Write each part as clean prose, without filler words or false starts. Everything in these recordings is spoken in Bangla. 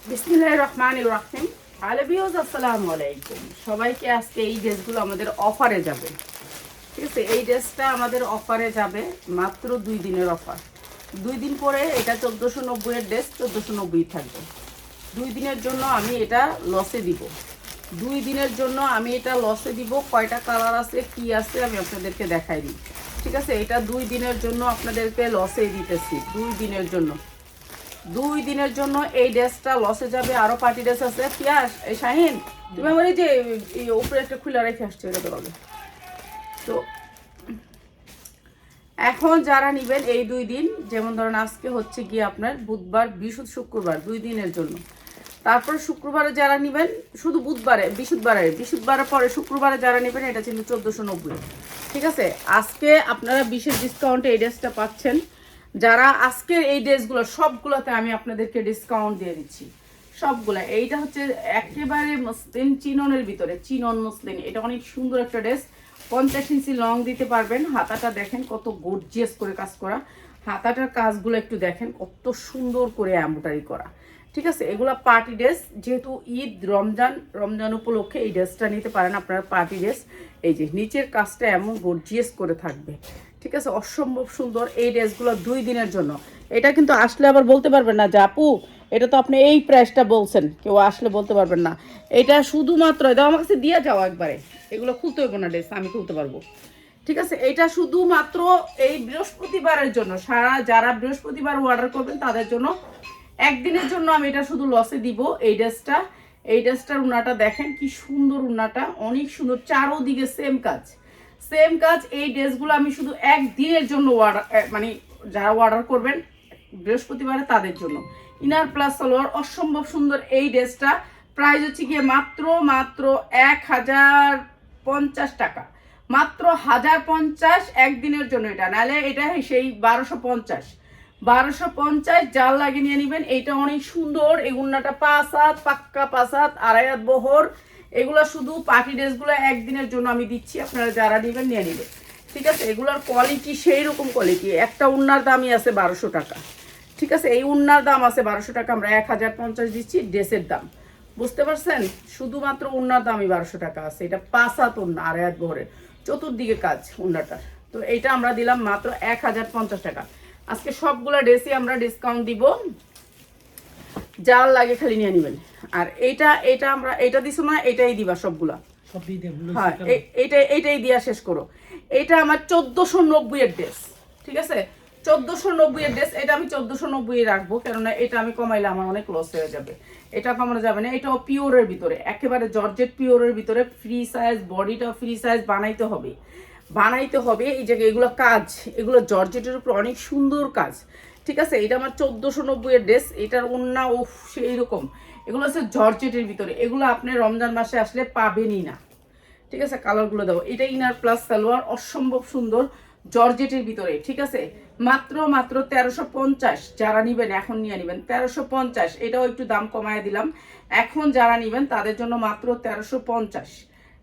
বিসমিল্লাহির রহমানির রহিম। হ্যালো ভিউয়ার্স, আসসালামু আলাইকুম। সবাইকে আজকে এই ড্রেসগুলো আমাদের অফারে যাবে, ঠিক আছে? এই ড্রেসটা আমাদের অফারে যাবে, মাত্র 2 দিনের অফার। 2 দিন পরে এটা 1490 এর ড্রেস 1490 থাকবে। 2 দিনের জন্য আমি এটা লসে দিব। 2 দিনের জন্য আমি এটা লসে দিব। কয়টা কালার আছে কি আছে আমি আপনাদেরকে দেখাই দিই, ঠিক আছে? এটা 2 দিনের জন্য আপনাদেরকে লসে দিতেছি। 2 দিনের জন্য, 2 দিনের জন্য এই ড্রেসটা লসে যাবে। আরো পার্টি ড্রেস আছে। পিয়াস, এই শাহিন, তুমি আমার এই যে এই উপরে একটা খুলে রেখে আসছো, এটা দেওয়া তো। এখন যারা নেবেন এই 2 দিন, যেমন ধরেন আজকে হচ্ছে গিয়ে আপনার বুধবার, বৃহস্পতি, শুক্রবার, 2 দিনের জন্য। তারপর শুক্রবারে যারা নেবেন, শুধু বুধবারে, বৃহস্পতিবারের পরে শুক্রবারে যারা নেবেন এটা ছিল 1490, ঠিক আছে? আজকে আপনারা বিশেষ ডিসকাউন্টে এই ড্রেসটা পাচ্ছেন। যারা আজকের এই ড্রেসগুলো সবগুলোতে আমি আপনাদেরকে ডিসকাউন্ট দিয়ে দিচ্ছি, সবগুলা। এইটা হচ্ছে একেবারে মসলিন চিননের ভিতরে, চিনন মসলিন। এটা অনেক সুন্দর একটা ড্রেস। 50 ইঞ্চি লং দিতে পারবেন। হাতাটা দেখেন কত গর্জিয়াস করে কাজ করা। হাতাটার কাজগুলো একটু দেখেন কত সুন্দর করে এমব্রয়ডারি করা, ঠিক আছে? এগুলা পার্টি ড্রেস, যেহেতু ঈদ, রমজান উপলক্ষে এই ড্রেসটা নিতে পারেন আপনারা, পার্টি ড্রেস। এই যে নিচের কাজটা এমন গর্জিয়াস করে থাকবে, ঠিক আছে? অসম্ভব সুন্দর এই ড্রেসগুলো 2 দিনের জন্য। এটা কিন্তু আসলে আবার বলতে পারবেন না যে আপু এটা তো আপনি এই প্রাইসটা বলছেন, কেউ আসলে বলতে পারবেন না। এটা শুধুমাত্র দাও আমার কাছে দিয়ে যাও একবারে, এগুলো খুলতে হইব না, ড্রেস আমি খুলতে পারবো, ঠিক আছে? এটা শুধুমাত্র এই বৃহস্পতিবারের জন্য, যারা বৃহস্পতিবার অর্ডার করবেন তাদের জন্য একদিনের জন্য আমি এটা শুধু লসে দিব। এই ড্রেসটা, এই ড্রেসটার উন্নাটা দেখেন কি সুন্দর, উন্নাটা অনেক সুন্দর, চারোদিকে সেম কাজ, সেম কাজ। এই ড্রেসগুলো আমি শুধু একদিনের জন্য মানে যারা অর্ডার করবেন বৃহস্পতিবারে তাদের জন্য। ইনার প্লাস সালোয়ার, অসম্ভব সুন্দর এই ড্রেসটা। প্রাইস হচ্ছে গিয়ে মাত্র 1050 টাকা, মাত্র 1050 একদিনের জন্য। এটা নাহলে এটা সেই 1250 জাল লাগিয়ে নিয়ে নেবেন। এইটা অনেক সুন্দর। এই উন্নাটা 5 হাত পাক্কা, 5 হাত, 2.5 হাত বহর। এগুলো শুধু পার্টি ড্রেসগুলো একদিনের জন্য আমি দিচ্ছি, আপনারা যারা নেবেন নিয়ে নেবেন, ঠিক আছে? এগুলোর কোয়ালিটি সেই রকম কোয়ালিটি। একটা উন্নার দামই আছে 1200 টাকা, ঠিক আছে? এই উন্নার দাম আছে 1200 টাকা, আমরা 1050 দিচ্ছি ড্রেসের দাম, বুঝতে পারছেন? শুধুমাত্র উন্নার দামই 1200 টাকা আছে। এটা 5 হাত উন্না, 2.5 হাত বহরের, চতুর্দিকে কাজ উন্নাটার। তো এইটা আমরা দিলাম মাত্র 1050 টাকা। আজকে সবগুলা ড্রেসই আমরা ডিসকাউন্ট দিব, যার লাগে খালি নিয়ে নেবেন। আর এইটা আমরা এইটা দিছো না, এটাই দিবা সবগুলা। হ্যাঁ, এইটাই দিয়া শেষ করো। এটা আমার 1490 এর ড্রেস, ঠিক আছে? 1490 এর ড্রেস। এটা আমি 1490 রাখবো, কেননা এটা আমি কমাইলে আমার অনেক লস হয়ে যাবে। এটা কমানো যাবে না। এটাও পিওরের ভিতরে, একেবারে জর্জেট পিওরের ভিতরে, ফ্রি সাইজ, বডিটা ফ্রি সাইজ বানাইতে হবে, বানাইতে হবে। এই জায়গায় এগুলো কাজ, এগুলো জর্জেটের উপর অনেক সুন্দর কাজ, ঠিক আছে? এটা আমার 1490 এর ড্রেস। এটার ওন্না ও সেই রকম। এগুলো হচ্ছে জর্জেটের ভিতরে, এগুলো আপনি রমজান মাসে আসলে পাবেনই না, ঠিক আছে? কালারগুলো দেবো। এটা ইনার প্লাস সালোয়ার, অসম্ভব সুন্দর জর্জেটের ভিতরে, ঠিক আছে? মাত্র 1350। যারা নিবেন এখন নিয়ে নেবেন 1350। এটাও একটু দাম কমায় দিলাম। এখন যারা নিবেন তাদের জন্য মাত্র 1350,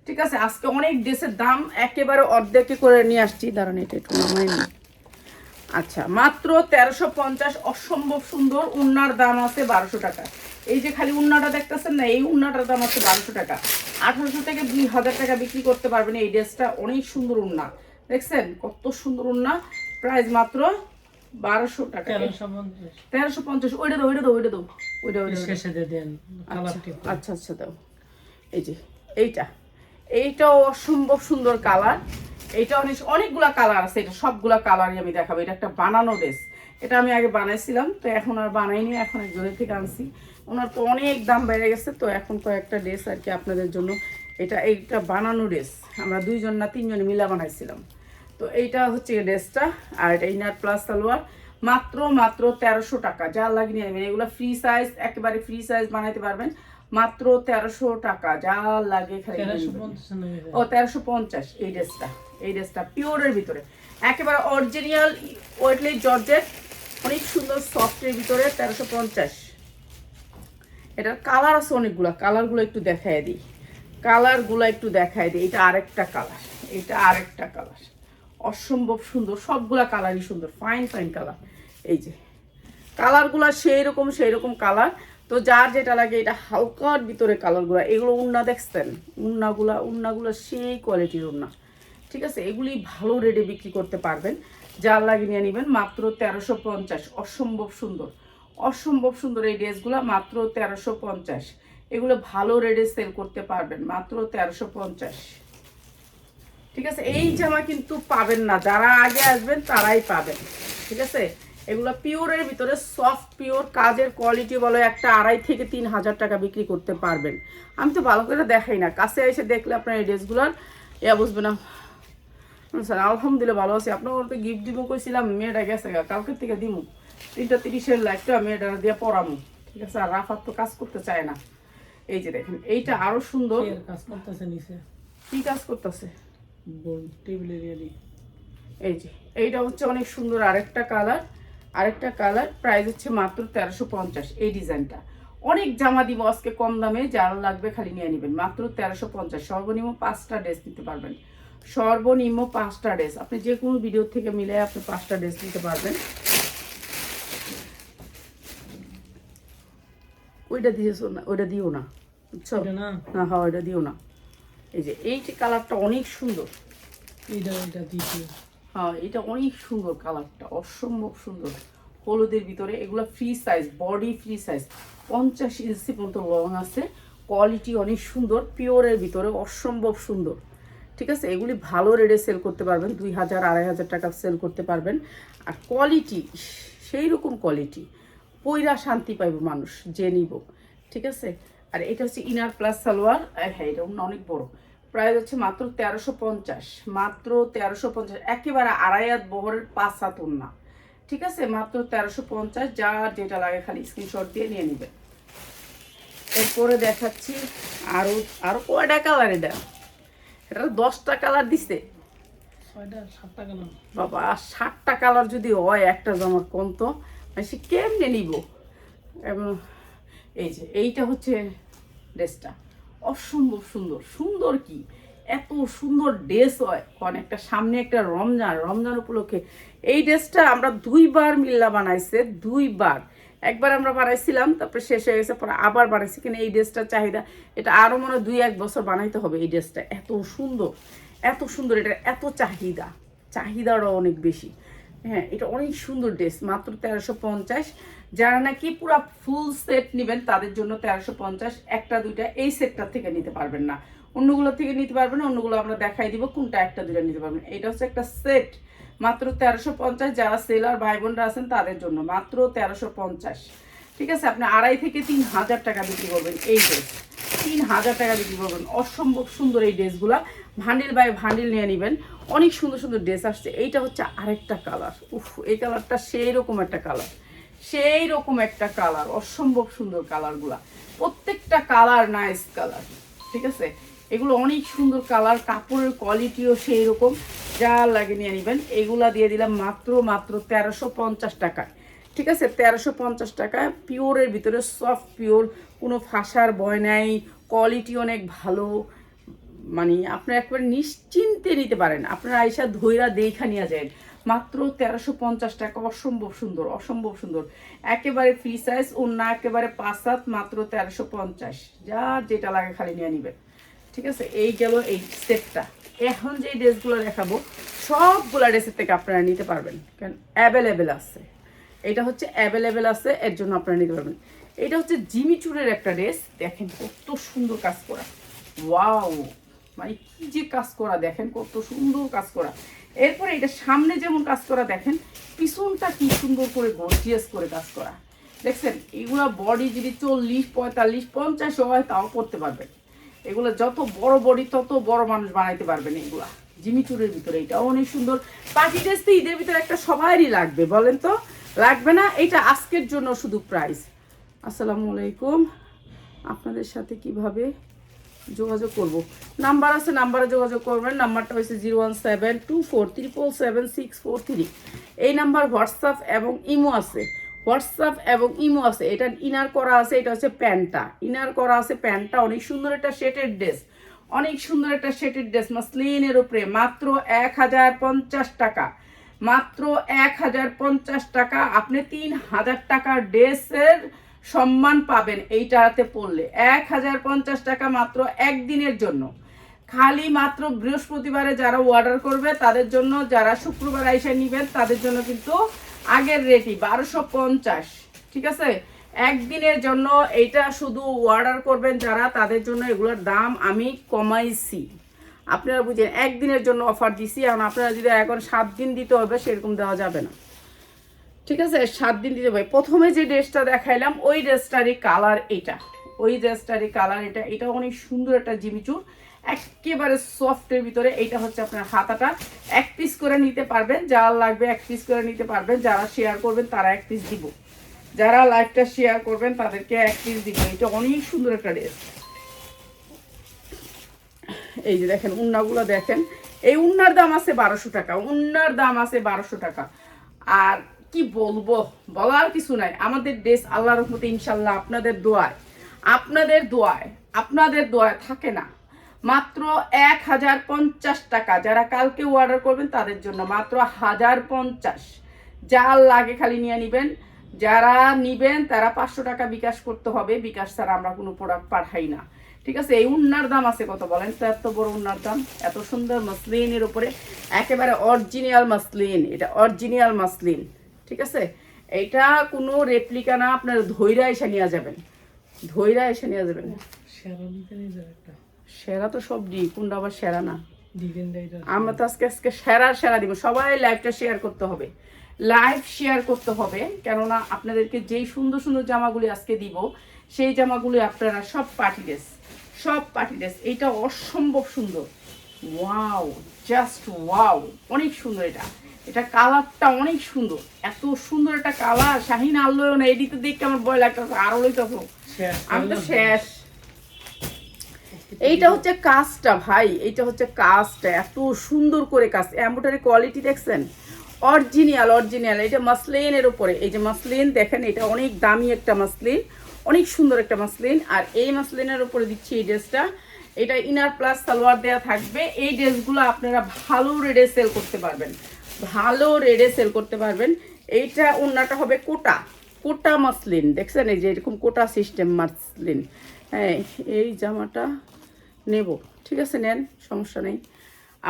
ঠিক আছে? আজকে অনেক ড্রেসের দাম একেবারে অর্ধেকে করে নিয়ে আসছি। দাঁড়ান, এটা একটু নামাই নি। আচ্ছা, মাত্র 1350। অসম্ভব সুন্দর। উন্নার দাম আছে 1200 টাকা। এই যে খালি উন্নাটা দেখতেছেন না, এই উন্নাটার দাম আছে 1200 টাকা। 1800 থেকে 2000 টাকা বিক্রি করতে পারবেন এই ড্রেসটা। অনেক সুন্দর উন্না, দেখছেন কত সুন্দর উন্না। প্রাইস মাত্র 1200 টাকা, 1350। ওইটা দাও, ওইটা দাও, ওইটা দাও, ওইটা আচ্ছা আচ্ছা দাও। এই যে এইটাও অসম্ভব সুন্দর কালার। এইটা অনেকগুলা কালার আছে। এটা সবগুলা কালারই আমি দেখাবো। এটা একটা বানানো ড্রেস। এটা আমি আগে বানাইছিলাম, তো এখন আর বানাইনি, এখন একজনের থেকে আনছি। ওনার তো অনেক দাম বেড়ে গেছে, তো এখন কয়েকটা ড্রেস আর কি আপনাদের জন্য। এইটা বানানো ড্রেস, আমরা 2জন না 3জন মিলা বানাইছিলাম। তো এইটা হচ্ছে ড্রেসটা। আর এটা ইনার প্লাস সালোয়ার। মাত্র 1300 টাকা। যা লাগে নিয়ে নেবেন। এগুলো ফ্রি সাইজ, একেবারে ফ্রি সাইজ বানাইতে পারবেন। মাত্র 1300 টাকা। যা লাগে খালি। ও 1350। এই ড্রেসটা পিওরের ভিতরে, একেবারে অরিজিনাল ওয়েটলেস জর্জেট, অনেক সুন্দর সফটের ভিতরে, 1350। এটার কালার আছে অনেকগুলা। কালারগুলো একটু দেখায় দিই, এটা আরেকটা কালার, এটা আরেকটা কালার। অসম্ভব সুন্দর, সবগুলা কালারই সুন্দর, ফাইন ফাইন কালার। এই যে কালারগুলা সেই রকম কালার। তো যার যেটা লাগে, এটা হালকার ভিতরে কালারগুলো, এগুলো উন্না দেখছেন, উন্নাগুলো সেই কোয়ালিটির উন্না, ঠিক আছে। এগুলি ভালো রেটে বিক্রি করতে পারবেন, যার লাগে নিয়ে নেবেন মাত্র 1350। অসম্ভব সুন্দর, অসম্ভব সুন্দর এই ড্রেসগুলো মাত্র 1350। এগুলো ভালো রেটে সেল করতে পারবেন মাত্র 1350, ঠিক আছে। এই জামা কিন্তু পাবেন না, যারা আগে আসবেন তারাই পাবেন, ঠিক আছে। এগুলো পিওরের ভিতরে সফট পিওর, কাজের কোয়ালিটি বলো একটা 2.5 থেকে 3 হাজার টাকা বিক্রি করতে পারবেন। আমি তো ভালো করে দেখাই না, কাছে এসে দেখলে আপনার এই ড্রেসগুলোর বুঝবে না। স্যার আলহামদুলিল্লাহ ভালো আছি, আপনার তো গিফট দিব কইছিলাম, মেয়েটা গেছে গা, কালকে থেকে দিমু 3:30 লাইটটা মেয়েটা দিয়ে পড়ামু, ঠিক আছে। আর রাফাত তো কাজ করতে চায় না। এই যে দেখেন এইটা আরো সুন্দর, কাজ করতেছে নিচে। কি কাজ করতেছে? টেবিলের এই যে এইটা হচ্ছে অনেক সুন্দর আরেকটা কালার, প্রাইস হচ্ছে মাত্র 1350। এই ডিজাইনটা অনেক জামা দিব আজকে কম দামে, যার লাগবে খালি নিয়ে নেবেন মাত্র 1350। সর্বনিম্ন 5টা ড্রেস নিতে পারবেন, সর্বনিম্ন 5টা ড্রেস। আপনি যে কোনো ভিডিও থেকে মিলে আপনি 5টা ড্রেস নিতে পারবেন। ওইটা দিয়েছো না, ওইটা দিও না, বুঝছো না? হ্যাঁ ওইটা দিও না। এই যে এইটি কালারটা অনেক সুন্দর, হ্যাঁ এটা অনেক সুন্দর কালারটা, অসম্ভব সুন্দর, হলুদের ভিতরে। এগুলো free size, body free size, 50 ইঞ্চি পর্যন্ত লং আছে, কোয়ালিটি অনেক সুন্দর, পিওরের ভিতরে অসম্ভব সুন্দর, ঠিক আছে। এগুলি ভালো রেটে সেল করতে পারবেন, 2000 2500 টাকা সেল করতে পারবেন। আর কোয়ালিটি সেই রকম কোয়ালিটি, পইরা শান্তি পাইব মানুষ যে নিব, ঠিক আছে। আর এটা হচ্ছে ইনার প্লাস সালোয়ার, হ্যাঁ এটা অনেক বড়, প্রাইস হচ্ছে মাত্র 1350, মাত্র 1350, একেবারে 2.5 হাত বহরের 5 হাত ওন্না, ঠিক আছে, মাত্র 1350। যার যেটা লাগে খালি স্ক্রিনশট দিয়ে নিয়ে নেবেন। এরপরে দেখাচ্ছি আরো কয়টা কালার, এটা 10টা কালার দিছে বাবা, 7টা কালার যদি হয় একটা জামার কোন তো সে কেমনে নিব। এবং এই যে এইটা হচ্ছে ড্রেসটা, অসম্ভব সুন্দর, সুন্দর কি এত সুন্দর ড্রেস হয়, কারণ একটা সামনে একটা রমজান উপলক্ষে এই ড্রেসটা আমরা 2বার মিল্লা বানাইছে, 2বার, একবার আমরা বানাইছিলাম তারপরে শেষ হয়ে গেছে, পরে আবার বানাইছি, কিন্তু এই ড্রেসটার চাহিদা, এটা আরো মনে হয় 2-1 বছর বানাইতে হবে। এই ড্রেসটা এত সুন্দর, এত সুন্দর, এটা এত চাহিদাটা অনেক বেশি, হ্যাঁ এটা অনেক সুন্দর ড্রেস, মাত্র 1350। যারা নাকি পুরো ফুল সেট নেবেন তাদের জন্য 1350, একটা দুইটা এই সেটটার থেকে নিতে পারবেন না, অন্যগুলো থেকে নিতে পারবেন, অন্যগুলো আমরা দেখাই দিব কোনটা একটা দুইটা নিতে পারবেন। এটা হচ্ছে একটা সেট, মাত্র 1350। যারা সেলার ভাই বোনরা আছেন তাদের জন্য মাত্র 1350, ঠিক আছে। আপনি 2.5 থেকে 3 হাজার টাকা বিক্রি করবেন এই ড্রেস, 3 হাজার টাকা বিক্রি করবেন। অসম্ভব সুন্দর এই ড্রেসগুলা, ভান্ডিল বাই ভান্ডিল নিয়ে নেবেন, অনেক সুন্দর সুন্দর ড্রেস আসছে। এইটা হচ্ছে আরেকটা কালার, এই কালারটা সেই রকম একটা কালার, অসম্ভব সুন্দর কালারগুলা, প্রত্যেকটা কালার নাইস কালার, ঠিক আছে। এগুলো অনেক সুন্দর কালার, কাপড়ের কোয়ালিটিও সেই রকম, যা লাগে নিয়ে নেবেন। এগুলা দিয়ে দিলাম মাত্র 1350 টাকায়, ঠিক আছে। 1350 টাকায় পিওরের ভিতরে সফট পিওর, কোনো ফাঁসার ভয় নাই, কোয়ালিটি অনেক ভালো, মানে আপনারা একবার নিশ্চিন্তে নিতে পারেন, আপনারা আইসা ধৈরা দেখা নিয়ে যায়, মাত্র 1350 টাকা। অসম্ভব সুন্দর, একেবারে ফ্রি সাইজ, ওন্না একেবারে 5 হাত, মাত্র 1350। যার যেটা লাগে খালি নিয়ে নিবেন, ঠিক আছে। এই গেল এই সেটটা। এখন যে ড্রেসগুলো দেখাবো সবগুলা ড্রেসের থেকে আপনারা নিতে পারবেন, কারণ অ্যাভেলেবেল আছে, এটা হচ্ছে অ্যাভেলেবেল আছে, এর জন্য আপনারা নিতে পারবেন। এটা হচ্ছে জিমিচুরের একটা ড্রেস, দেখেন কত সুন্দর কাজ করা, ওয়াও, মানে কি যে কাজ করা, দেখেন কত সুন্দর কাজ করা। এরপরে এটা সামনে যেমন কাজ করা, দেখেন পিছনটা কি সুন্দর করে গর্জিয়াস করে কাজ করা, দেখছেন। এগুলা বডি যদি 40, 45, 50 হয় তাও পড়তে পারবেন। এগুলো যত বড় বডি তত বড় মানুষ বানাইতে পারবেন। এগুলা জিমিচুরের ভিতরে এটাও অনেক সুন্দর। পার্টি ড্রেস তো ঈদের ভিতরে একটা সবারই লাগবে, বলেন তো লাগবে না? এটা আজকের জন্য শুধু প্রাইস। আসসালামু আলাইকুম, আপনাদের সাথে কিভাবে যোগাযোগ করব, নাম্বার আছে, নাম্বারে যোগাযোগ করবেন। নাম্বারটা হচ্ছে 01724777643। এই নাম্বার হোয়াটসঅ্যাপ এবং ইমো আছে, এটা ইনার করা আছে, এটা হচ্ছে প্যান্টটা, ইনার করা আছে প্যান্টটা, অনেক সুন্দর একটা সেটের ড্রেস, মাসলিনের উপরে, মাত্র 1050 টাকা, মাত্র 1050 টাকা। আপনি 3000 টাকার ড্রেসের সম্মান পাবেন এইটাতে পড়লে। 1050 টাকা মাত্র একদিনের জন্য, খালি মাত্র বৃহস্পতিবারে যারা অর্ডার করবে তাদের জন্য, যারা শুক্রবার আইসা নিবেন তাদের জন্য কিন্তু আগের রেটই 1250। ঠিক আছে, একদিনের জন্য এইটা শুধু অর্ডার করবেন যারা, তাদের জন্য এগুলোর দাম আমি কমাইছি। আপনারা বুঝেন, একদিনের জন্য অফার দিছি। এখন আপনারা যদি এখন 7 দিন দিতে হবে সেরকম দেওয়া যাবে না। ঠিক আছে, 7 দিন দিতে হবে। প্রথমে যে ড্রেসটা দেখাইলাম ওই ড্রেসটারই কালার এটা, ওই ড্রেসটারই কালার এটা। এটা অনেক সুন্দর একটা জিমিচুর, একেবারে সফটের ভিতরে। এইটা হচ্ছে আপনার হাতাটা, 1 পিস করে নিতে পারবেন, যার লাগবে 1 পিস করে নিতে পারবেন। যারা শেয়ার করবেন তারা 1 পিস দিব, যারা লাইভটা শেয়ার করবেন তাদেরকে 1 পিস দিব। এটা অনেক সুন্দর একটা ড্রেস। এই যে দেখেন উন্নাগুলো দেখেন, এই উন্নার দাম আছে 1200 টাকা, উন্নার দাম আছে 1200 টাকা। আর কি বলবো, বলার কিছু নাই। আমাদের ড্রেস আল্লাহর রহমতে ইনশাল্লাহ আপনাদের দোয়ায়, আপনাদের দোয়ায়, আপনাদের দোয়ায় থাকে না। মাত্র 1050 টাকা, যারা কালকে অর্ডার করবেন তাদের জন্য মাত্র 1050। যার লাগে খালি নিয়ে নিবেন। যারা নিবেন তারা 500 টাকা বিকাশ করতে হবে, বিকাশ ছাড়া আমরা কোনো প্রোডাক্ট পাঠাই না। ঠিক আছে, এই উন্নার দাম আছে কত বলেন তো? এত বড় উন্নার দাম, এত সুন্দর মাসলিনের উপরে, একেবারে অরিজিনাল মাসলিন, এটা অরিজিনাল মাসলিন। ঠিক আছে, এটা কোনো রেপ্লিকা না, আপনার ধৈরা এসে নিয়ে যাবেন, ধৈরা এসে নিয়ে যাবেন। সেরা দিতে নেই যা একটা সেরা তো সব দিই, কোনটা আবার সেরা না? দিবেন না এটা। আমরা তো আজকে সেরা দিব। সবাই লাইভটা শেয়ার করতে হবে, লাইভ শেয়ার করতে হবে, কেননা আপনাদেরকে যেই সুন্দর সুন্দর জামাগুলি আজকে দিব সেই জামাগুলি আপনারা সব পার্টি ড্রেস, সব পার্টি ড্রেস। এইটা অসম্ভব সুন্দর, ওয়াও, জাস্ট ওয়াও, অনেক সুন্দর। এটা এটা কালারটা অনেক সুন্দর, এত সুন্দর একটা কালার। শাহিন আল্লোয় না, এদিকে দেখতে আমার ভয় লাগতেছে, আরো লইতেছে, আমি তো শেষ। এইটা হচ্ছে কাজটা ভাই, এইটা হচ্ছে কাজটা, এত সুন্দর করে কাজ, এমব্রয়ডারি কোয়ালিটি দেখছেন, অরিজিনাল অরিজিনাল। এটা মাসলিনের উপরে, এই যে মাসলিন দেখেন, এটা অনেক দামি একটা মাসলিন, অনেক সুন্দর একটা মাসলিন। আর এই মাসলিনের উপরে দিচ্ছি এই ড্রেসটা, এটা ইনার প্লাস সালোয়ার দেওয়া থাকবে। এই ড্রেসগুলো আপনারা ভালো রেটে সেল করতে পারবেন, ভালো রেটে সেল করতে পারবেন। এইটা ওন্নাটা হবে কোটা, কোটা মাসলিন, দেখছেন এই যে এরকম কোটা সিস্টেম মাসলিন। হ্যাঁ, এই জামাটা নেব, ঠিক আছে নেন, সমস্যা নেই।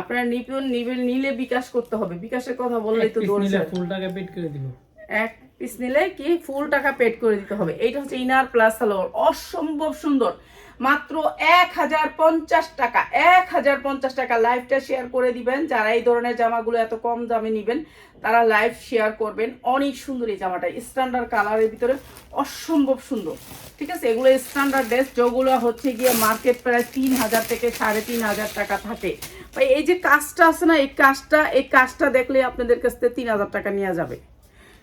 আপনারা নিবেন, নিলে বিকাশ করতে হবে, বিকাশের কথা বললেই তো দৌড়। ফুল টাকা পেড করে দিব, 1 পিস নিলে কি ফুল টাকা পেড করে দিতে হবে। এইটা হচ্ছে ইনার প্লাস সালোয়ার, অসম্ভব সুন্দর, মাত্র 1050 টাকা, 1050 টাকা। লাইভটা শেয়ার করে দিবেন, যারা এই ধরনের জামাগুলো এত কম দামে নিবেন তারা লাইভ শেয়ার করবেন। অনেক সুন্দর এই জামাটা, স্ট্যান্ডার্ড কালারের ভিতরে, অসম্ভব সুন্দর। ঠিক আছে, এগুলো স্ট্যান্ডার্ড ড্রেস, যেগুলো হচ্ছে গিয়ে মার্কেট প্রায় 3000 থেকে 3500 টাকা থাকে। ভাই এই যে কাজটা আছে না, এই কাজটা দেখলে আপনাদের কাছ থেকে 3000 টাকা নেওয়া যাবে।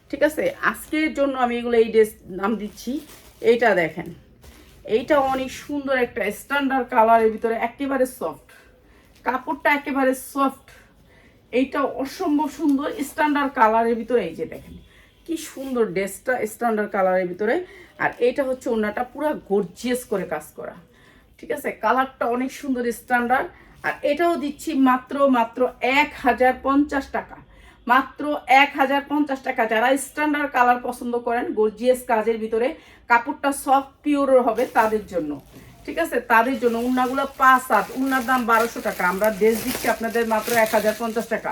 ঠিক আছে, আজকের জন্য আমি এগুলো এই ড্রেস নাম দিচ্ছি। এইটা দেখেন, এইটা অনেক সুন্দর একটা স্ট্যান্ডার্ড কালারের ভিতরে, একেবারে সফট কাপড়টা, একেবারে সফট। এইটা অসম্ভব সুন্দর স্ট্যান্ডার্ড কালারের ভিতরে। এই যে দেখেন কি সুন্দর ড্রেসটা, স্ট্যান্ডার্ড কালারের ভিতরে। আর এইটা হচ্ছে ওনাটা পুরো গর্জিয়াস করে কাজ করা। ঠিক আছে, কালারটা অনেক সুন্দর স্ট্যান্ডার্ড। আর এটাও দিচ্ছি মাত্র 1050 টাকা, মাত্র 1050 টাকা। যারা স্ট্যান্ডার্ড কালার পছন্দ করেন, গর্জিয়াস কাজের ভিতরে, কাপড়টা সফট পিওর হবে তাদের জন্য। ঠিক আছে, তাদের জন্য। উন্নাগুলো 5/7, উন্নার দাম 1200 টাকা, আমরা ড্রেস দিচ্ছি আপনাদের মাত্র 1050 টাকা।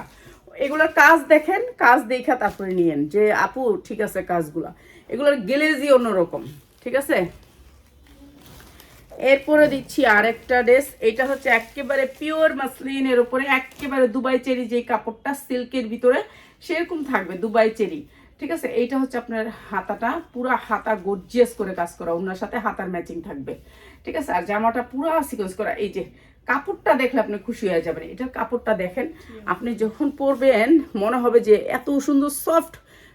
এগুলোর কাজ দেখেন, কাজ দেখা তারপরে নিয়েন যে আপু ঠিক আছে কাজগুলা, এগুলোর গ্লেজি অন্যরকম। ঠিক আছে, এরপরে দিচ্ছি আরেকটা ড্রেস। এটা হচ্ছে একেবারে পিওর মাসলিনের উপরে, একেবারে দুবাই চেরি, যে কাপড়টা সিল্কের ভিতরে সেরকম থাকবে, দুবাই চেরি। ঠিক আছে, এইটা হচ্ছে আপনার হাতাটা, পুরো হাতা গর্জিয়াস করে কাজ করা, ওনার সাথে হাতার ম্যাচিং থাকবে। ঠিক আছে, আর জামাটা পুরো সিকোয়েন্স করা। এই যে কাপড়টা দেখলে আপনি খুশি হয়ে যাবেন। এটার কাপড়টা দেখেন, আপনি যখন পরবেন মনে হবে যে এত সুন্দর সফট,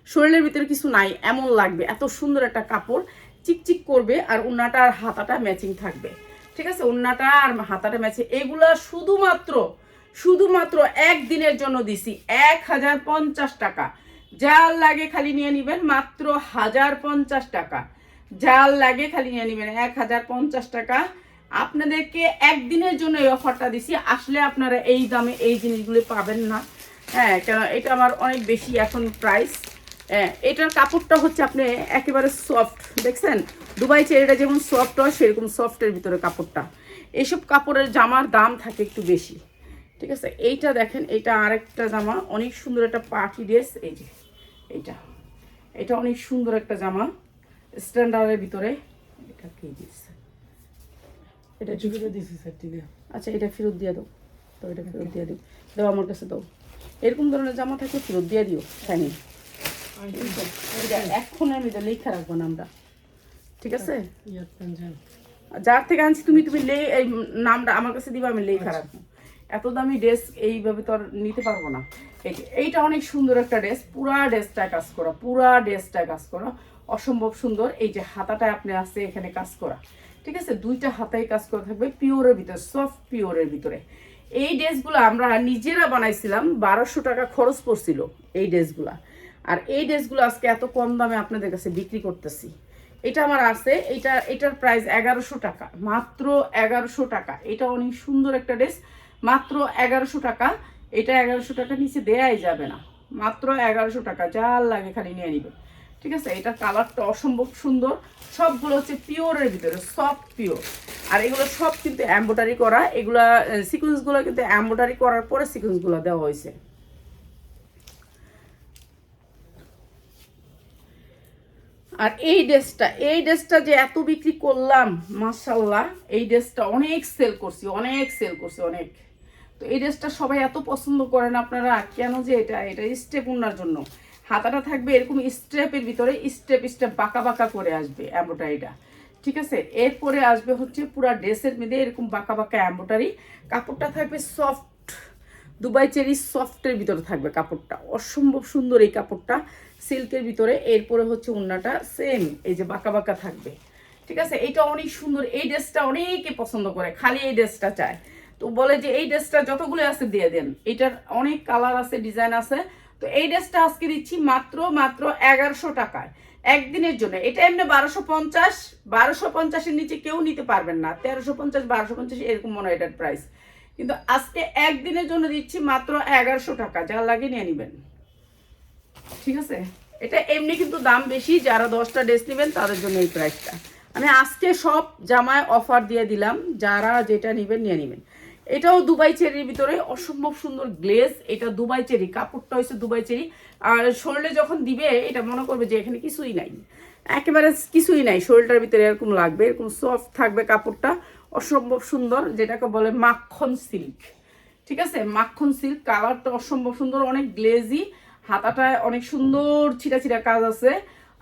শরীরের ভিতরে কিছু নাই এমন লাগবে, এত সুন্দর একটা কাপড়, চিকচিক করবে। আর ওন্নাটা আর হাতাটা ম্যাচিং থাকবে। ঠিক আছে, ওন্নাটা আর হাতাটা ম্যাচিং। এগুলা শুধুমাত্র একদিনের জন্য দিছি 1050 টাকা। যার লাগে খালি নিয়ে নিবেন, মাত্র 1050 টাকা। যার লাগে খালি নিয়ে নিবেন 1050 টাকা। আপনাদেরকে একদিনের জন্য এই অফারটা দিছি, আসলে আপনারা এই দামে এই জিনিসগুলি পাবেন না। হ্যাঁ, কেন এটা আমার অনেক বেশি এখন প্রাইস, এটার কাপড়টা হচ্ছে আপনি একেবারে সফট, দেখছেন দুবাই চেরিটা যেমন সফট হয় সেরকম সফটের ভিতরে কাপড়টা। এইসব কাপড়ের জামার দাম থাকে একটু বেশি, ঠিক আছে। এইটা দেখেন, এইটা আরেকটা জামা, অনেক সুন্দর একটা পার্টি ড্রেস। এই যে এটা অনেক সুন্দর একটা জামা স্ট্যান্ডার্ডের ভিতরে। এটা কি দিচ্ছে? এটা চুকিটা দিছি সেটটি দিয়ে। আচ্ছা, এটা ফেরত দিয়ে দাও, তো এটা ফেরত দিয়ে দিও, দাও আমার কাছে দাও। এরকম ধরনের জামা থাকলে ফেরত দিয়ে দিও। হ্যাঁ, এখন আমি তো লেখা রাখবো নামটা, ঠিক আছে। যার থেকে আনছি তুমি এই নামটা আমার কাছে দিবা, আমি লেখা রাখবো। এত দামি ড্রেস এইভাবে তো আর নিতে পারবো না। এইটা অনেক সুন্দর একটা ড্রেস, পুরা ড্রেসটায় কাজ করা, অসম্ভব সুন্দর। এই যে হাতাটায় আপনি আছে এখানে কাজ করা, ঠিক আছে, দুইটা হাতায় কাজ করা থাকবে পিওরের ভিতরে, সফট পিওরের ভিতরে। এই ড্রেসগুলো আমরা নিজেরা বানাইছিলাম, 1200 টাকা খরচ পড়ছিল এই ড্রেসগুলা। আর এই ড্রেসগুলো আজকে এত কম দামে আপনাদের কাছে বিক্রি করতেছি। এটা আমার আছে, এটার প্রাইস 1100 টাকা, মাত্র 1100 টাকা। এটা অনেক সুন্দর একটা ড্রেস, মাত্র 1100 টাকা। এটা 1100 টাকা নিচে দেয়াই যাবে না, মাত্র 1100 টাকা, যা লাগে খালি নিয়ে নিবে, ঠিক আছে। এটার কালারটা অসম্ভব সুন্দর, সবগুলো হচ্ছে পিওরের ভিতরে, সফট পিওর। আর এগুলো সব কিন্তু এমব্রয়ডারি করা, এগুলা সিকোয়েন্সগুলো কিন্তু এমব্রয়ডারি করার পরে সিকোয়েন্সগুলো দেওয়া হয়েছে। আর এই ড্রেসটা যে এত বিক্রি করলাম, মাশাআল্লাহ, এই ড্রেসটা অনেক সেল করছি অনেক। তো এই ড্রেসটা সবাই এত পছন্দ করেন আপনারা কেন, যে এটা স্টেপ উন্নার জন্য। হাতাটা থাকবে এরকম স্টেপের ভিতরে, স্টেপ বাঁকা বাঁকা করে আসবে এমব্রয়ডারিটা, ঠিক আছে। এরপরে আসবে হচ্ছে পুরা ড্রেসের মধ্যে এরকম বাঁকা বাঁকা এমব্রয়ডারি। কাপড়টা থাকবে সফট, দুবাই চেরি সফটের ভিতরে থাকবে কাপড়টা, অসম্ভব সুন্দর এই কাপড়টা, সিল্কের ভিতরে। এরপরে হচ্ছে ওড়নাটা সেম এই যে বাঁকা বাঁকা থাকবে, ঠিক আছে। এইটা অনেক সুন্দর, এই ড্রেসটা অনেকে পছন্দ করে, খালি এই ড্রেসটা চায়। তো বলে যে এই ড্রেসটা যতগুলো আছে দিয়ে দেন, এটার অনেক কালার আছে, ডিজাইন আছে। তো এই ড্রেসটা আজকে দিচ্ছি মাত্র 1100 টাকায় একদিনের জন্য। এটা এমনি 1250 নিচে কেউ নিতে পারবেন না, 1350 1250 এরকম মনে হয় এটার প্রাইস। কিন্তু আজকে একদিনের জন্য দিচ্ছি মাত্র 1100 টাকা, যা লাগে নিয়ে নেবেন, ঠিক আছে। এটা এমনি কিন্তু দাম বেশি, যারা 10টা ড্রেস নেবেন তাদের জন্য এই প্রাইসটা। আমি আজকে সব জামায় অফার দিয়ে দিলাম, যারা যেটা নেবেন নিয়ে নেবেন। এটাও দুবাই চেরির ভিতরে, অসম্ভব সুন্দর গ্লেজ। এটা দুবাই চেরি, কাপড়টা হচ্ছে দুবাই চেরি। আর শরীরে যখন দিবে এটা মনে করবে যে এখানে কিছুই নাই, একেবারে কিছুই নাই, শরীরটার ভিতরে এরকম লাগবে, এরকম সফট থাকবে কাপড়টা, অসম্ভব সুন্দর, যেটাকে বলে মাখন সিল্ক, ঠিক আছে। মাখন সিল্ক, কালারটা অসম্ভব সুন্দর, অনেক গ্লেজি, হাতাটায় অনেক সুন্দর ছিটা ছিটা কাজ আছে।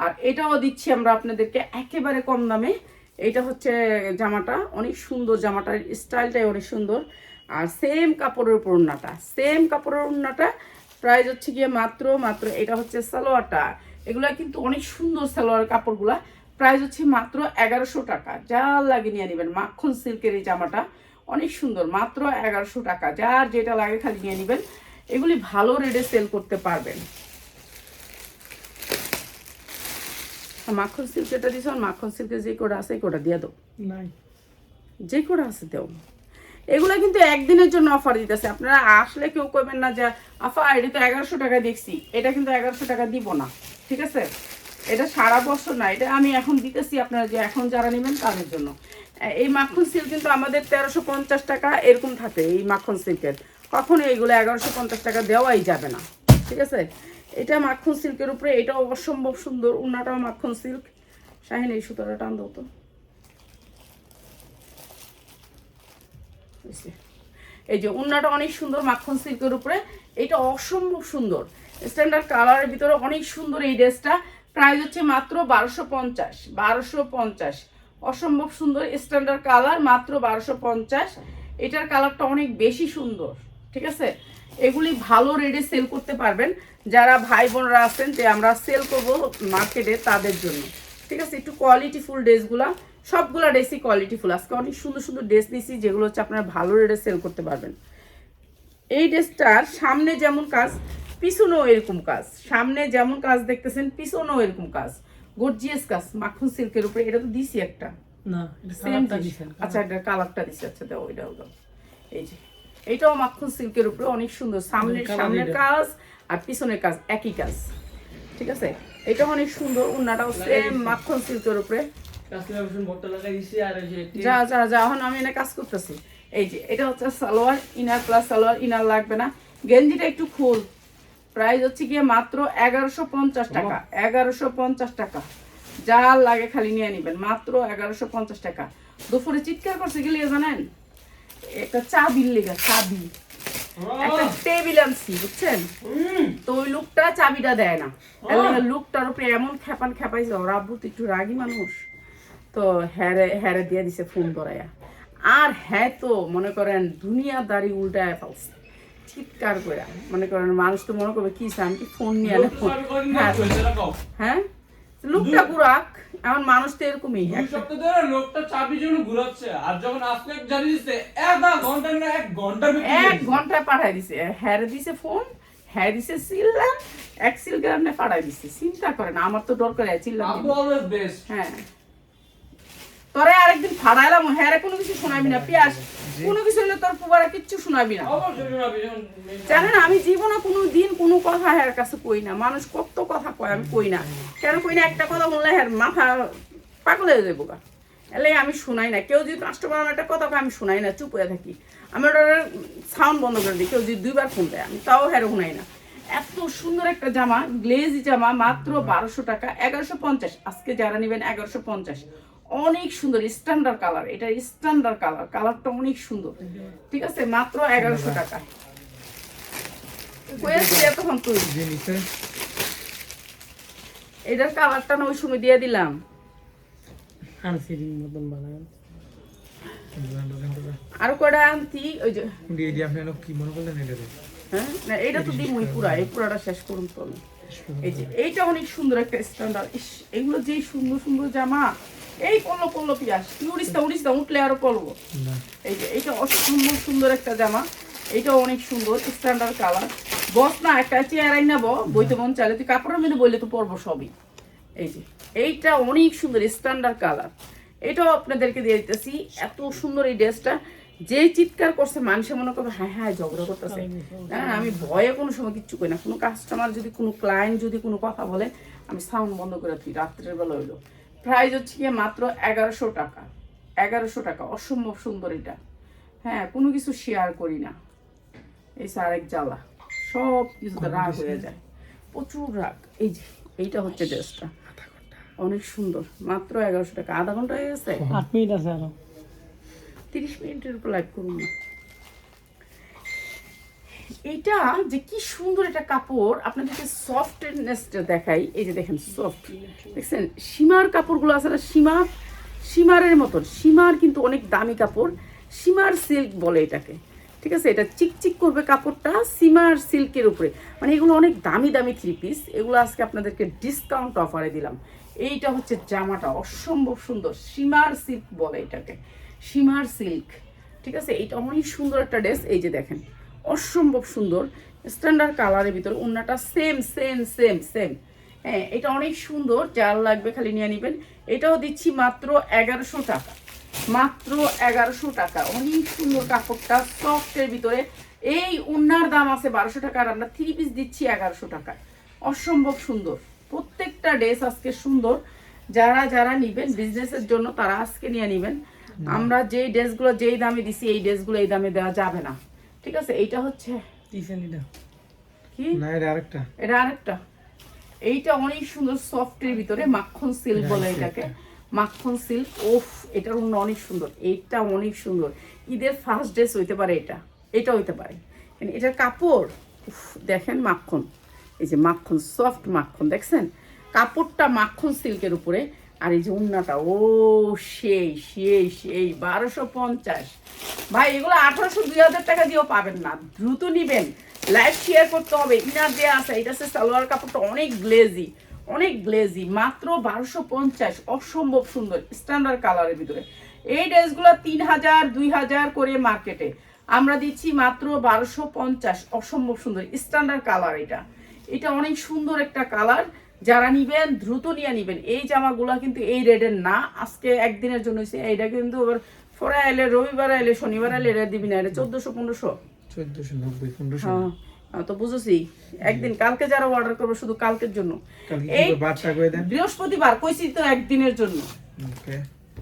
আর এটাও দিচ্ছি আমরা আপনাদেরকে একেবারে কম দামে। এটা হচ্ছে জামাটা, অনেক সুন্দর, জামাটার স্টাইলটাই অনেক সুন্দর। আর সেম কাপড়ের উপর ওড়নাটা, প্রাইস হচ্ছে গিয়ে মাত্র এটা হচ্ছে সালোয়ারটা, এগুলা কিন্তু অনেক সুন্দর সালোয়ার কাপড়গুলা, প্রাইস হচ্ছে মাত্র 1100 টাকা, যা লাগে নিয়ে নেবেন। মাখন সিল্কের এই জামাটা অনেক সুন্দর, মাত্র 1100 টাকা, যার যেটা লাগে খালি নিয়ে নেবেন। এগুলি ভালো রেটে সেল করতে পারবেন। মাখন সিল্ক যেটা দিছ, মাখন সিল্কের যে কোটা আছে এই কোটা দিয়ে দাও, যে কোটা আছে দেও। এগুলা কিন্তু একদিনের জন্য অফার দিতেছে, আপনারা আসলে কেউ কইবেন না যে আফা এটা তো 1100 টাকা দেখছি, এটা কিন্তু 1100 টাকা দিব না, ঠিক আছে। এটা সারা বছর না, এটা আমি এখন দিতেছি আপনারা যে এখন যারা নেবেন তাদের জন্য। এই মাখন সিল্ক কিন্তু আমাদের 1350 টাকা এরকম থাকে, এই মাখন সিল্কের কখনো এইগুলো 1150 টাকা দেওয়াই যাবে না, ঠিক আছে। এটা মাখন সিল্কের উপরে, এটাও অসম্ভব সুন্দর, উন্নাটাও মাখন সিল্ক। শাহিন এই সুতোটা টান দাও তো, এই যে উন্নাটা অনেক সুন্দর মাখন সিল্কের উপরে, এটা অসম্ভব সুন্দর, স্ট্যান্ডার্ড কালারের ভিতরে অনেক সুন্দর। এই ড্রেসটা প্রাইস হচ্ছে মাত্র 1250, অসম্ভব সুন্দর স্ট্যান্ডার্ড কালার, মাত্র 1250। এটার কালারটা অনেক বেশি সুন্দর, ঠিক আছে। এগুলি ভালো রেটে সেল করতে পারবেন, যারা ভাই বোনরা আছেন যে আমরা সেল করব মার্কেটে তাদের জন্য, ঠিক আছে। একটু কোয়ালিটিফুল ড্রেসগুলা, সবগুলা ড্রেসই কোয়ালিটিফুল। আজকে অনেক সুন্দর সুন্দর ড্রেস নিয়েছি যেগুলো হচ্ছে আপনারা ভালো রেটে সেল করতে পারবেন। এই ড্রেসটার সামনে যেমন কাজ, পিছনেও এরকম কাজ, সামনে যেমন কাজ দেখতেছেন পিছনেও এরকম কাজ, গর্জিয়াস কাজ, মাখন সিল্কের উপরে। এটা তো দিছি একটা না, আচ্ছা এটা কালারটা দিছি, আচ্ছা দাও এটাও দাও। এই যে এটাও মাখন সিল্কের উপরে অনেক সুন্দর, সামনের কাজ আর পিছনের কাজ একই কাজ, ঠিক আছে, এটা অনেক সুন্দর, উন্নাটাও সেম মাখন সিল্কের উপরে। যা যা যা, এখন আমি এনে কাজ করতেছি। এই যে এটা হচ্ছে salwar, inner plus salwar, inner লাগবে না। গেঞ্জিটা একটু খুল, প্রাইস হচ্ছে গিয়ে মাত্র 1150 টাকা। 1150 টাকা, যা লাগে খালি নিয়ে নেবেন, মাত্র 1150 টাকা। দুপুরে চিৎকার করছে গেলে জানেন, একটা চাবির লেগে, চাবি একটা টেবিল আনছি বুঝছেন, তো ওই লোকটা চাবিটা দেয় না, লোকটার উপরে এমন খেপান খেপাইছে, ওর আব্বু তো একটু রাগী মানুষ, তো হ্যারে হ্যারে দিয়ে দিছে ফোন করাইয়া। আর হ্যাঁ তো মনে করেন দুনিয়াদারি উল্টায় ফেলছে চিৎকার করে, মনে করেন মানুষ তো মনে করবে কি আমি কি ফোন নিয়ে আনে ফোন। হ্যাঁ লোকটা পুরাক, এমন মানুষ তো এরকমই। এক সপ্তাহ ধরে লোকটা চাবির জন্য ঘুরাচ্ছে, আর যখন আজকে জানি দিচ্ছে 1 ঘন্টা না 1 ঘন্টার ভিতরে 1 ঘন্টায় পাঠাই দিছে, হ্যাঁ দিছে ফোন, হ্যাঁ দিছে সিললাম, এক সিল গ্রামে পাঠাই দিছে। চিন্তা করেন, আমার তো দরকার চিল্লাম। আপু অলওয়েজ বেস্ট। হ্যাঁ তোরে আরেকদিন ফাড়াইলাম, হ্যাঁ কোনো কিছু শোনাবি না, পিয়াস কোনো কিছু হলে তোর পুবারা কিচ্ছু শোনাবি না। অবশ্যই শোনাবি। জানেন আমি জীবনে কোনো দিন কোনো কথা হ্যার কাছে কই না, মানুষ কত কথা কয় আমি কই না, কেন কই না, একটা কথা বললে হ্যার মাথা পাগল হয়ে যাবো গা, এলে আমি শোনাই না। কেউ যদি কাস্টমার আমার একটা কথা কয় আমি শোনাই না, চুপ হয়ে থাকি, আমি ওটার সাউন্ড বন্ধ করে দিই। কেউ যদি 2বার ফোন দেয় আমি তাও হ্যাঁ শোনাই না। এত সুন্দর একটা জামা, গ্লেজি জামা, মাত্র 1200 টাকা। 1150 আজকে যারা নেবেন 1150। অনেক সুন্দর স্ট্যান্ডার্ড কালার, এটা স্ট্যান্ডার্ড কালার, কালারটা অনেক সুন্দর। ঠিক আছে, মাত্র 1100 টাকা। এতক্ষণ তুই এটার কালারটা না ওই সময় দিয়ে দিলাম। আর কয়টা আনতি ওই যে কি মনে করলেন এটা? হ্যাঁ না এটা তো দিমই পুরা, এই পুরাটা শেষ করুন তো আমি। এই যে এইটা অনেক সুন্দর একটা স্ট্যান্ডার্ড। এগুলো যেই সুন্দর সুন্দর জামা, এই পড়লো পড়লো পিয়াস, তুই উড়িস না উঠলে আরো পড়বো। এই যে এইটা অসম্ভব সুন্দর একটা জামা, এইটা অনেক সুন্দর স্ট্যান্ডার্ড কালার। বস না একটা চেয়ার আই নেবো, বইতে মন চাইলে তুই কাপড়ের মধ্যে বললে তো পরবো সবই। এই যে এইটা অনেক সুন্দর স্ট্যান্ডার্ড কালার, এটাও আপনাদেরকে দিয়ে দিতেছি। এত সুন্দর এই ড্রেসটা, যে চিৎকার করছে মানুষে মনে করবে হ্যাঁ হ্যাঁ ঝগড়া করতেছে। না আমি ভয়ে কোনো সময় কিচ্ছু করি না, কোনো কাস্টমার যদি কোনো ক্লায়েন্ট যদি কোনো কথা বলে আমি সাউন্ড বন্ধ করে দিই। রাত্রের বেলা হইলো, প্রাইস হচ্ছে গিয়ে মাত্র 1100 টাকা। 1100 টাকা, অসম্ভব সুন্দর এটা। হ্যাঁ কোনো কিছু শেয়ার করি না, এই আরেক জ্বালা, সব কিছুতে রাগ হয়ে যায়, প্রচুর রাগ। এই যে এইটা হচ্ছে ড্রেসটা, অনেক সুন্দর, মাত্র 1100 টাকা। আধা ঘন্টা হয়ে গেছে, 8 মিনিট আছে আরো, 30 মিনিটের উপর লাইভ করুন না। এইটা যে কি সুন্দর একটা কাপড়, আপনাদেরকে সফটনেসটা দেখাই। এই যে দেখেন সফট, দেখছেন সীমার কাপড়গুলো আছে না, সীমারের মতন। সীমার কিন্তু অনেক দামি কাপড়, সীমার সিল্ক বলে এটাকে। ঠিক আছে, এটা চিকচিক করবে কাপড়টা সীমার সিল্কের উপরে, মানে এগুলো অনেক দামি দামি 3 পিস। এগুলো আজকে আপনাদেরকে ডিসকাউন্ট অফারে দিলাম। এইটা হচ্ছে জামাটা, অসম্ভব সুন্দর, সীমার সিল্ক বলে এটাকে, সীমার সিল্ক। ঠিক আছে, এইটা অনেক সুন্দর একটা ড্রেস। এই যে দেখেন অসম্ভব সুন্দর স্ট্যান্ডার্ড কালারের ভিতরে, ওন্নাটা সেম সেম সেম সেম। হ্যাঁ এটা অনেক সুন্দর, যার লাগবে খালি নিয়ে নেবেন। এটাও দিচ্ছি মাত্র 1100 টাকা, মাত্র 1100 টাকা। অনেক সুন্দর কাপড়টা সফটের ভিতরে। এই ওন্নার দাম আছে 1200 টাকা, আর আমরা 3 পিস দিচ্ছি 1100 টাকায়। অসম্ভব সুন্দর প্রত্যেকটা ড্রেস আজকে সুন্দর। যারা যারা নিবেন বিজনেসের জন্য তারা আজকে নিয়ে নেবেন। আমরা যেই ড্রেসগুলো যেই দামে দিছি এই ড্রেসগুলো এই দামে দেওয়া যাবে না। ঠিক আছে, এইটা হচ্ছে কি না, এটা আরেকটা, এটা আরেকটা। এইটা অনেক সুন্দর সফটের ভিতরে, মাখন সিল্ক বলে এটাকে, মাখন সিল্ক। ওফ এটার অনেক সুন্দর, এইটা অনেক সুন্দর। ঈদের ফার্স্ট ড্রেস হইতে পারে এটা, এটা হইতে পারে। এটার কাপড় দেখেন মাখন, এই যে মাখন, সফট মাখন, দেখছেন কাপড়টা মাখন সিল্কের উপরে। আর এই যে উন্নাটা, ও সেই সেই সেই 1250। ভাই এগুলো 1800-2000 টাকা দিয়েও পাবেন না, দ্রুত নিবেন, লাইভ শেয়ার করতে হবে। ইনার দেওয়া আছে, এটা হচ্ছে সালোয়ার কাপড়টা অনেক গ্লেজি, অনেক গ্লেজি, মাত্র 1250। অসম্ভব সুন্দর স্ট্যান্ডার্ড কালারের ভিতরে। এই ড্রেসগুলো 3000-2000 করে মার্কেটে, আমরা দিচ্ছি মাত্র 1250। অসম্ভব সুন্দর স্ট্যান্ডার্ড কালার এটা, এটা অনেক সুন্দর একটা কালার। যারা নিবেন দ্রুত নিয়ে নিবেন। এই জামাগুলো কিন্তু এই রেটের না, আজকে একদিনের জন্য হয়েছে। এইটা কিন্তু পরে এলে, রবিবার এলে, শনিবার এলে এটা দিবি না, এটা 1400-1500। 1490 1500। হ্যাঁ তো বুঝেছি একদিন কালকে যারা অর্ডার করবে শুধু কালকের জন্য কালকে এই কি বারটা করে দেন? বৃহস্পতিবার কইছি তো একদিনের জন্য ওকে।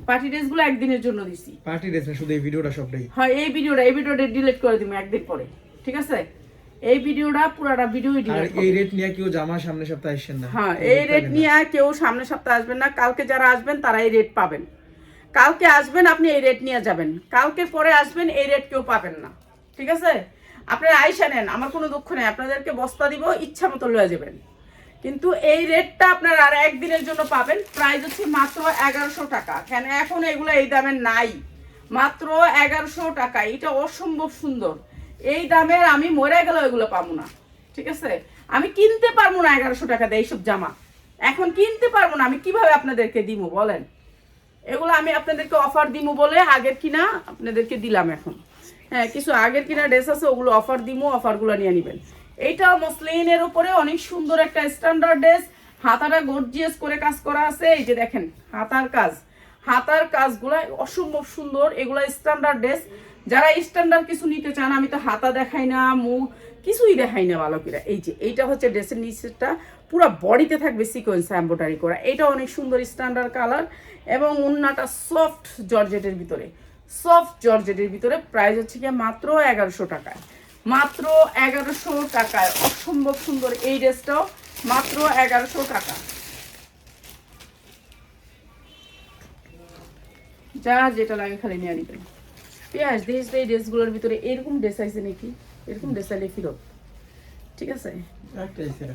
পার্টি ড্রেস গুলো একদিনের জন্য দিছি পার্টি ড্রেস না শুধু এই ভিডিওটা সবটাই। হ্যাঁ এই ভিডিওটা ডিলিট করে দিবো একদিন পরে, ঠিক আছে? এই ভিডিওটা পুরাটা ভিডিও আর ডিলিট এই রেট নিয়ে কেউ জামা সামনে সপ্তাহে আসেন না। হ্যাঁ এই রেট নিয়ে কেউ সামনের সপ্তাহে আসবেন না, কালকে যারা আসবেন তারা এই রেট পাবেন। কালকে আসবেন আপনি এই রেট নিয়ে যাবেন, কালকের পরে আসবেন এই রেট কেউ পাবেন না, ঠিক আছে? আপনারা আইসা নেন, আমার কোনো দুঃখ নেই, আপনাদেরকে বস্তা দিব, ইচ্ছা মতো লয়ে যাবেন। কিন্তু এই রেটটা আপনারা আর একদিনের জন্য পাবেন। প্রাইস হচ্ছে মাত্র 1100 টাকা। কেন এখন এগুলো এই দামে নাই, মাত্র 1100 টাকা। এটা অসম্ভব সুন্দর, এই দামের আমি মরে গেল এগুলো পাবো না, ঠিক আছে? আমি কিনতে পারবো না 1100 টাকা দিয়ে এইসব জামা, এখন কিনতে পারবো না। আমি কিভাবে আপনাদেরকে দিব বলেন? এগুলো আমি আপনাদেরকে অফার দিব বলে আগের কিনা আপনাদেরকে দিলাম এখন। হ্যাঁ কিছু আগের কিনা ড্রেস আছে ওগুলো অফার দিব, অফারগুলো নিয়ে নেবেন। এইটা মসলিনের উপরে অনেক সুন্দর একটা স্ট্যান্ডার্ড ড্রেস, হাতাটা গর্জিয়াস করে কাজ করা আছে। এই যে দেখেন হাতার কাজগুলো অসম্ভব সুন্দর। এগুলো স্ট্যান্ডার্ড ড্রেস, যারা স্ট্যান্ডার্ড কিছু নিতে চান, আমি তো হাতা দেখাই না, মুখ কিছুই দেখাই না ভালো করে। এই যে এইটা হচ্ছে ড্রেসের নিচেরটা, পুরো বডিতে থাকবে সিকোয়েন্স এমব্রয়ডারি করা। এটা অনেক সুন্দর স্ট্যান্ডার্ড কালার এবং ওন্নাটা সফট জর্জেটের ভিতরে। প্রাইস হচ্ছে কি মাত্র 1100 টাকায়, মাত্র 1100 টাকায়। অসম্ভব সুন্দর এই ড্রেসটাও মাত্র 1100 টাকা। যা যেটা লাগে খালি নিয়ে নিবেন। পেঁয়াজ দেশ এই ড্রেসগুলোর ভিতরে এরকম ড্রেস আছে নাকি? এরকম ড্রেস আইলে ফিরত, ঠিক আছে?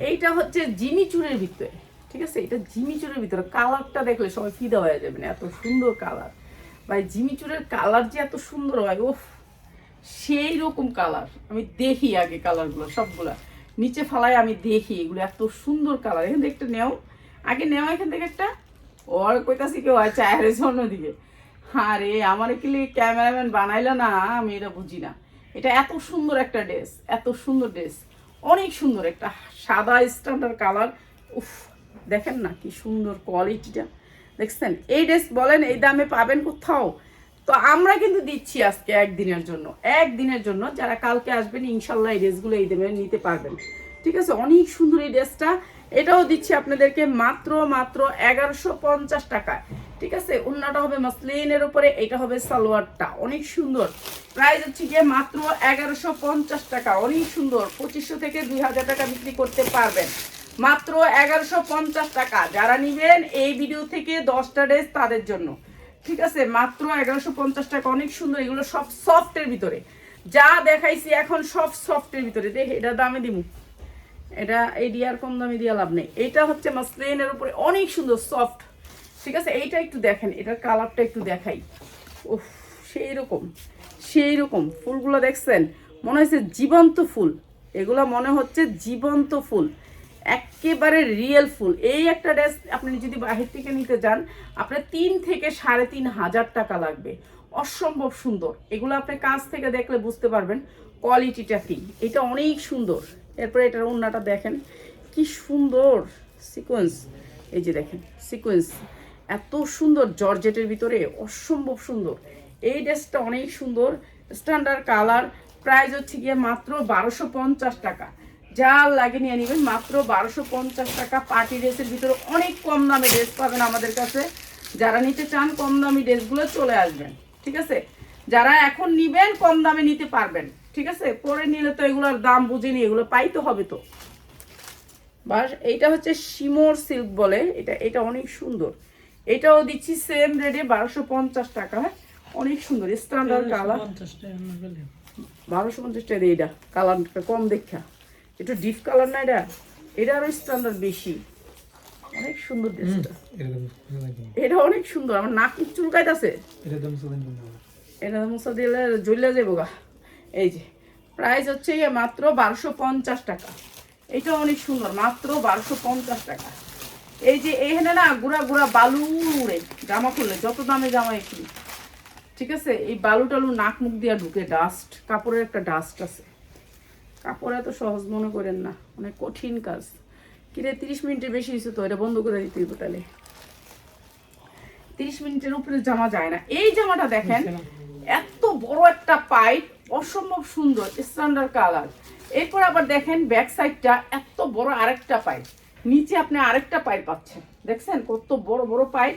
এইটা হচ্ছে জিমি চুরের ভিতরে, ঠিক আছে? এটা জিমি চুরের ভিতরে, কালারটা দেখলে সবাই ফিদা হয়ে যাবে না, এত সুন্দর কালার। ভাই জিমি চুরের কালার যে এত সুন্দর হয়, ওফ সেই রকম কালার। আমি দেখি আগে কালারগুলো সবগুলা নিচে ফালাই, আমি দেখি এগুলো এত সুন্দর কালার। এখান থেকে একটা নেও, আগে নেও এখান থেকে একটা। ওর কইতাছি কেউ হয় চায়ের জন্য দিবে। হ্যাঁ রে, আমার কি ক্যামেরাম্যান বানাইলো না, আমি এটা বুঝি না। এটা এত সুন্দর একটা ড্রেস, এত সুন্দর ড্রেস, অনেক সুন্দর একটা সাদা স্ট্যান্ডার্ড কালার। উফ দেখেন না কি সুন্দর কোয়ালিটিটা, দেখছেন? এই ড্রেস বলেন এই দামে পাবেন কোথাও? তো আমরা কিন্তু দিচ্ছি আজকে একদিনের জন্য যারা কালকে আসবেন ইনশাল্লাহ এই ড্রেসগুলো এই দামে নিতে পারবেন, ঠিক আছে? অনেক সুন্দর এই ড্রেসটা, এটাও দিচ্ছি আপনাদেরকে মাত্র 1150 টাকায়, ঠিক আছে? ওন্নাটা হবে মসলিনের উপরে, এটা হবে সালোয়ারটা, অনেক সুন্দর। প্রাইস হচ্ছে গিয়ে মাত্র 1150 টাকা, অনেক সুন্দর। 2500 থেকে 2000 টাকা বিক্রি করতে পারবেন, মাত্র 1150 টাকা। যারা নিবেন এই ভিডিও থেকে 10টা ড্রেস তাদের জন্য, ঠিক আছে? মাত্র 1150 টাকা, অনেক সুন্দর। এগুলো সব সফটের ভিতরে, যা দেখাইছি এখন সব সফটের ভিতরে। দেখ এটা দামে দিব, এটা এই ডিয়ার কম দামে দিয়া লাভ নেই। এটা হচ্ছে মসলিনের উপরে অনেক সুন্দর সফট, ঠিক আছে? এইটা একটু দেখেন, এটার কালারটা একটু দেখাই। উফ সেই রকম ফুলগুলো দেখছেন, মনে হচ্ছে জীবন্ত ফুল। এগুলো মনে হচ্ছে জীবন্ত ফুল, একেবারে রিয়েল ফুল। এই একটা ড্রেস আপনি যদি বাহির থেকে নিতে যান আপনার 3 থেকে 3500 টাকা লাগবে। অসম্ভব সুন্দর এগুলো, আপনি কাছ থেকে দেখলে বুঝতে পারবেন কোয়ালিটিটা কি। এটা অনেক সুন্দর। এরপরে এটার ওন্নাটা দেখেন কি সুন্দর সিকোয়েন্স, এই যে দেখেন সিকোয়েন্স এত সুন্দর জর্জেটের ভিতরে, অসম্ভব সুন্দর। এই ড্রেসটা অনেক সুন্দর, স্ট্যান্ডার্ড কালার। প্রাইস হচ্ছে গিয়ে মাত্র 1250 টাকা। যা লাগে নিয়ে নেবেন, মাত্র 1250 টাকা। পার্টি ড্রেসের ভিতরে অনেক কম দামে ড্রেস পাবেন আমাদের কাছে। যারা নিতে চান কম দামি ড্রেসগুলো চলে আসবেন, ঠিক আছে? যারা এখন নিবেন কম দামে নিতে পারবেন, ঠিক আছে? পরে নিলে তো এগুলোর দাম বুঝিনি, এগুলো পাইতে হবে তো। বাস এইটা হচ্ছে শিমর সিল্ক বলে, এটা অনেক সুন্দর। এটাও দিচ্ছি সেম রেটে 1250 টাকা। হ্যাঁ অনেক সুন্দর স্ট্যান্ডার্ড কালার, 1250 টাকা দিয়ে। এটা কালারটা কম দেখা, একটু ডিপ কালার না, এটা আরো স্ট্যান্ডার্ড বেশি, অনেক সুন্দর ড্রেসটা। এটা অনেক সুন্দর, আমার নাক চুলকাইতেছে। এটা মুসা দিলে জ্বলে যাবো গা। এই যে প্রাইস হচ্ছে মাত্র 1250 টাকা। এটা অনেক সুন্দর, মাত্র 1250 টাকা। এই যে এখানে না গুড়া গুড়া বালু উড়ে জামা খুললে, যত দামে জামা একটু, ঠিক আছে? এই বালু টালু নাক মুখ দিয়ে ঢুকে, ডাস্ট, কাপড়ের একটা ডাস্ট আছে। কাপড় এত সহজ মনে করেন না, অনেক কঠিন কাজ। কিরে 30 মিনিটের বেশি হয়েছে তো, এটা বন্ধ করে দিতে হবে তাহলে। 30 মিনিটের উপরে জামা যায় না। এই জামাটা দেখেন, এত বড় একটা পাইপ, অসম্ভব সুন্দর স্ট্যান্ডার্ড কালার। এরপর আবার দেখেন ব্যাক সাইডটা এত বড় আরেকটা পাইপ, নিচে আপনি আরেকটা পাইপ পাচ্ছেন, দেখছেন কত বড় বড় পাইপ।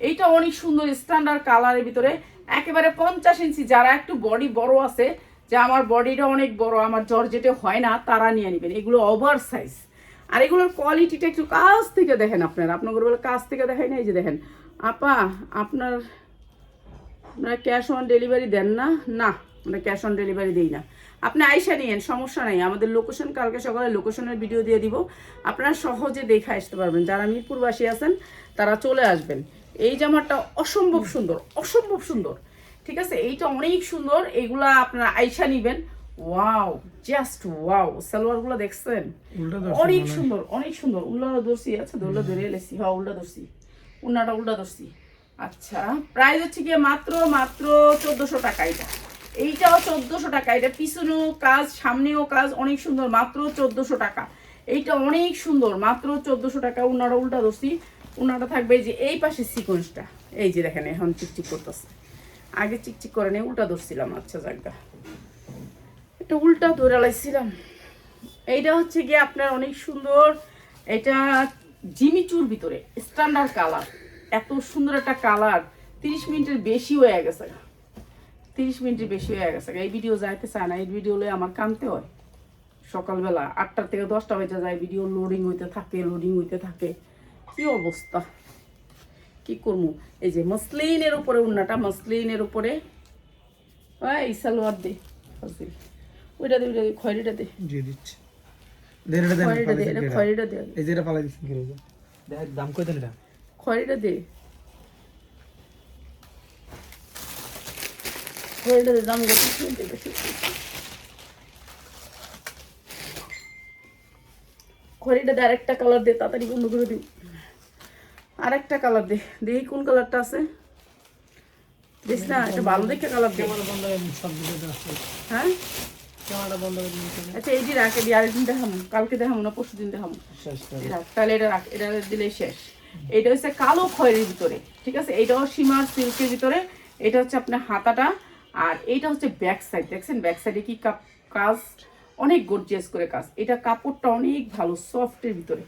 এইটা অনেক সুন্দর স্ট্যান্ডার্ড কালারের ভিতরে, একেবারে 50 ইঞ্চি। যারা একটু বডি বড় আছে, যে আমার বডিটা অনেক বড়, আমার জর্জেটে হয় না, তারা নিয়ে নেবেন। এগুলো ওভার সাইজ। আর এগুলোর কোয়ালিটিটা একটু কাছ থেকে দেখেন আপনারা বলে কাছ থেকে দেখাই না। এই যে দেখেন আপা, আপনারা ক্যাশ অন ডেলিভারি দেন না? না, আমরা ক্যাশ অন ডেলিভারি দিই না। আপনি আইসা নিয়েন, সমস্যা নাই। আমাদের লোকেশন কালকে সকালে লোকেশনের ভিডিও দিয়ে দিব, আপনারা সহজে দেখে আসতে পারবেন। যারা মিরপুরবাসী আছেন তারা চলে আসবেন। এই জামাটা অসম্ভব সুন্দর, অসম্ভব সুন্দর, ঠিক আছে? এইটা অনেক সুন্দর। এইগুলা আপনারা আইসা নিবেন। Wow, just wow. সালোয়ারগুলো দেখছেন অনেক সুন্দর, অনেক সুন্দর। উল্লা ধরছি, আচ্ছা দোল্লা ধরে এলেছি, হ্যাঁ উল্টা ধরছি, উন্নাটা উল্টা ধরছি। আচ্ছা, প্রাইস হচ্ছে গিয়ে মাত্র 1400 টাকা। এইটাও 1400 টাকা। এটা পিছনেও কাজ, সামনেও কাজ, অনেক সুন্দর, মাত্র 1400 টাকা। এইটা অনেক সুন্দর, মাত্র 1400 টাকা। উন্নাটা উল্টা ধরছি, উন্নাটা থাকবে এই যে এই পাশে সিকোয়েন্সটা, এই যে দেখেন এখন চিকচিক করতেছে। আগে চিকচিক করে নেই, উল্টা ধরছিলাম। আচ্ছা জায়গা এটা উল্টা ধরে লাইছিলাম। এইটা হচ্ছে গিয়ে আপনার অনেক সুন্দর। এটা জিমিচুর ভিতরে স্ট্যান্ডার্ড কালার, এত সুন্দর একটা কালার। 30 মিনিটের বেশি হয়ে গেছে, 30 মিনিটের বেশি হয়ে গেছে। এই ভিডিও যাইতে চায় না, এই ভিডিও লয়ে আমার কামতে হয়। সকালবেলা 8টা থেকে 10টা বেজে যায়, ভিডিও লোডিং হইতে থাকে। কি অবস্থা, কি করবো? এই যে মসলিনের উপরে উন্নাটা, মসলিনের উপরে এই সালোয়ার দে, ওইটা দে, খয়রিটা দে, দিচ্ছি। দেড়টা দেন, খয়রিটা দে, এটা খয়রিটা দে, এই যেটা পালাই দিচ্ছেন কি রইছে? দেখ দাম কই দেন এটা? খয়রিটা দে, খয়রিটা দে, দাম কত শুনতে বেশি। খয়রিটা দে, আরেকটা কালার দে, তাড়াতাড়ি বন্ধ করে দিই। আরেকটা কালার দে, দেখি কোন কালারটা আছে। দেখ না, এটা ভালো দেখে কালার দে। হ্যাঁ আচ্ছা, এই যে রাখে দিয়ে আরেকদিন দেখাবো, কালকে দেখাবো না, পরশু দিন দেখাবো। তাহলে এটা রাখ, এটা দিলেই শেষ। এটা হচ্ছে কালো খয়েরির ভিতরে, ঠিক আছে? এটাও সীমার সিল্কের ভিতরে। এটা হচ্ছে আপনার হাতাটা, আর এইটা হচ্ছে ব্যাক সাইড। দেখছেন ব্যাক সাইডে কি কাজ, অনেক গর্জিয়াস করে কাজ। এটা কাপড়টা অনেক ভালো, সফটের ভিতরে।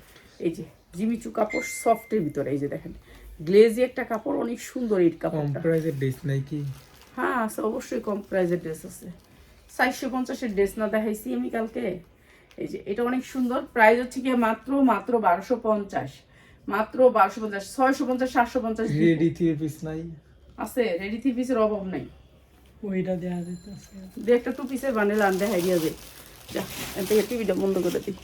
এই যে জিমিচু কাপড়, সফটের ভিতরে। এই যে দেখেন গ্লেজি একটা কাপড়, অনেক সুন্দর এই কাপড়টা। কম প্রাইসের ড্রেস নাই কি? হ্যাঁ আছে, অবশ্যই কম প্রাইসের ড্রেস আছে। 450-এর ড্রেস না দেখাইছি আমি কালকে? এই যে এটা অনেক সুন্দর। প্রাইস হচ্ছে কি মাত্র 1250, মাত্র 1250, 650, 750। রেডি 3 পিস নাই? আছে, রেডি 3 পিসের অভাব নাই। ওইটা দেয়া যেতেছে। দে একটা 2 পিসের বান্ডেল আন, দেখাই দিয়া যায়। যা, এর থেকে টিভিটা বন্ধ করে দিই।